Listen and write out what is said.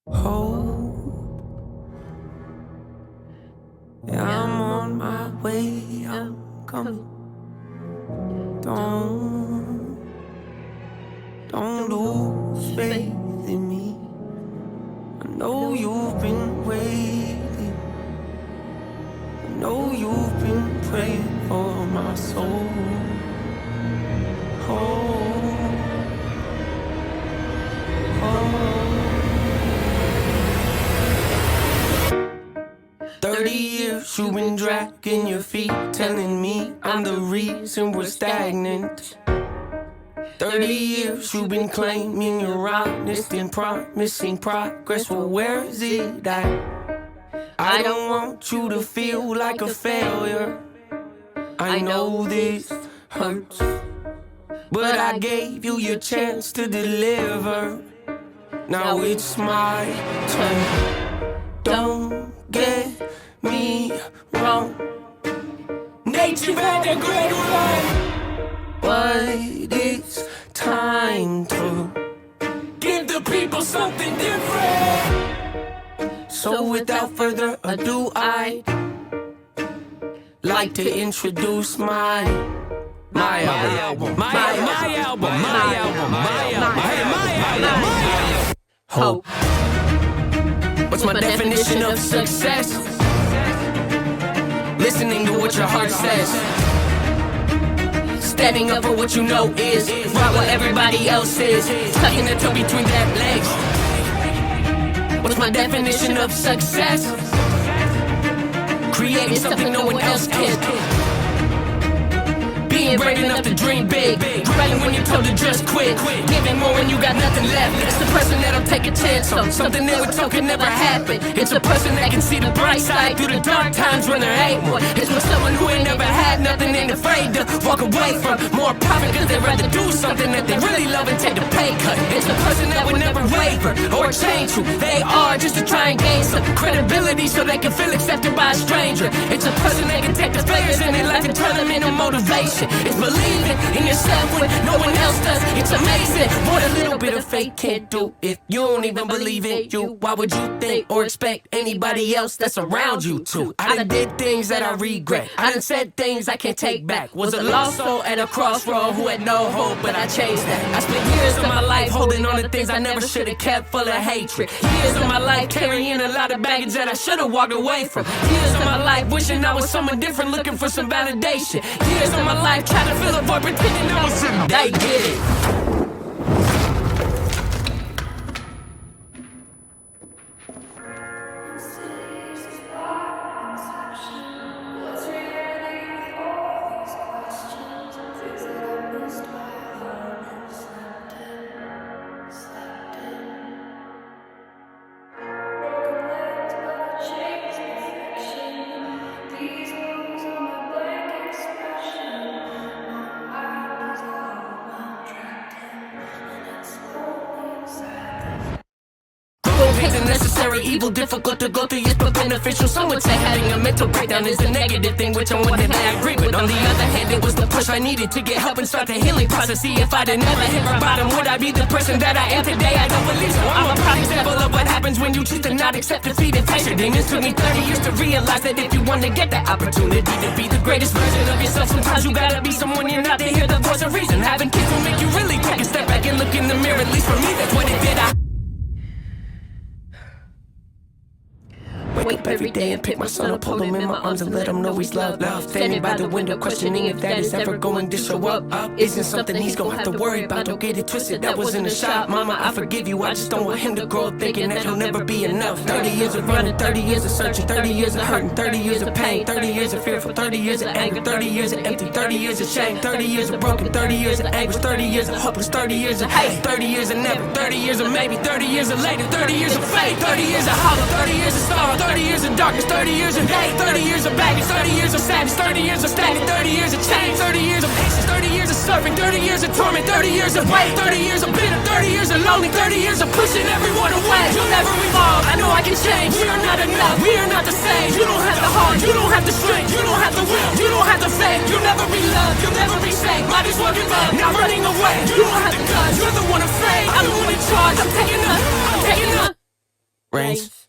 Oh, yeah, I'm on my way, I'm coming. Don't lose faith in me. I know you've been waiting. I know you've been praying for my soul. Oh, oh. 30 years you've been dragging your feet, telling me I'm the reason we're stagnant. 30 years you've been claiming you're honest and promising progress. Well, where is it at? I don't want you to feel like a failure. I know this hurts, but I gave you your chance to deliver. Now it's my turn. Don't get me wrong. Nature had a great run, but it's time to give the people something different. So without further ado, I'd like to introduce my album. Hope. What's my definition of success? Listening to what your heart says. Standing up for what you know is right what everybody else is. Tucking the toe between their legs. What's my definition of success? Creating something no one else can. Being brave enough to dream big. Writing when you're told to just quit. Giving more when you got nothing left. It's the person that'll take a chance on something they were told could never happen. It's a person that can see the bright side through the dark times when there ain't one. It's when someone who ain't never had nothing ain't afraid to walk away from more profit, cause they'd rather do something that they really love and take a pay cut. It's the person that would never waver or change who they are just to try and gain some credibility so they can feel accepted by a stranger. It's a person that can take the failures in their life and turn them into motivation. It's believing in yourself when no one else does. It's amazing what a little bit of faith can't do. If you don't even believe in you, why would you think or expect anybody else that's around you to? I done did things that I regret. I done said things I can't take back. Was a lost soul at a crossroad who had no hope, but I changed that. I spent years of my life holding on to things I never should have kept, full of hatred. Years of my life carrying a lot of baggage that I should have walked away from. Years of my life wishing I was someone different, looking for some validation. Years of my life trying to fill a void, pretending I was in. They get it. The necessary evil, difficult to go through, yes, but beneficial. Some would say having a mental breakdown is a negative thing, which on one hand I agree with. On the other hand, it was the push I needed to get help and start the healing process. See, if I'd never hit my bottom, would I be the person that I am today? I don't believe so. I'm a prime example of what happens when you choose to not accept defeat and face your demons. Took me 30 years to realize that if you want to get that opportunity to be the greatest version of yourself, sometimes you gotta be someone you're not to hear the voice of reason. Having kids will make you really take a step back and look in the mirror. At least for me, that's what it did. I wake up every day and pick my son up, hold him in my arms and let him know he's loved. Standing by the window questioning if that is ever going to show up. Isn't something he's gonna have to worry about, don't get it twisted, that wasn't a shot. Mama, I forgive you, I just don't want him to grow up thinking that he'll never be enough. 30 years of running, 30 years of searching, 30 years of hurting, 30 years of pain, 30 years of fearful, 30 years of anger, 30 years of empty, 30 years of shame, 30 years of broken, 30 years of anguish, 30 years of hopeless, 30 years of hate, 30 years of never, 30 years of maybe, 30 years of later, 30 years of fate, 30 years of hollow, 30 years of sorrow, 30 years of darkness, 30 years of hate, 30 years of baggage, 30 years of sadness, 30 years of stagnant, 30 years of change, 30 years of patience, 30 years of suffering, 30 years of torment, 30 years of weight, 30 years of bitter, 30 years of lonely, 30 years of pushing everyone away. You'll never evolve, I know I can change. We are not enough, we are not the same. You don't have the heart, you don't have the strength, you don't have the will, you don't have the faith. You'll never be loved, you'll never be safe. Might as well give up, not running away. You don't have the guts, you're the one afraid. I'm the one in charge, I'm taking up. Brains.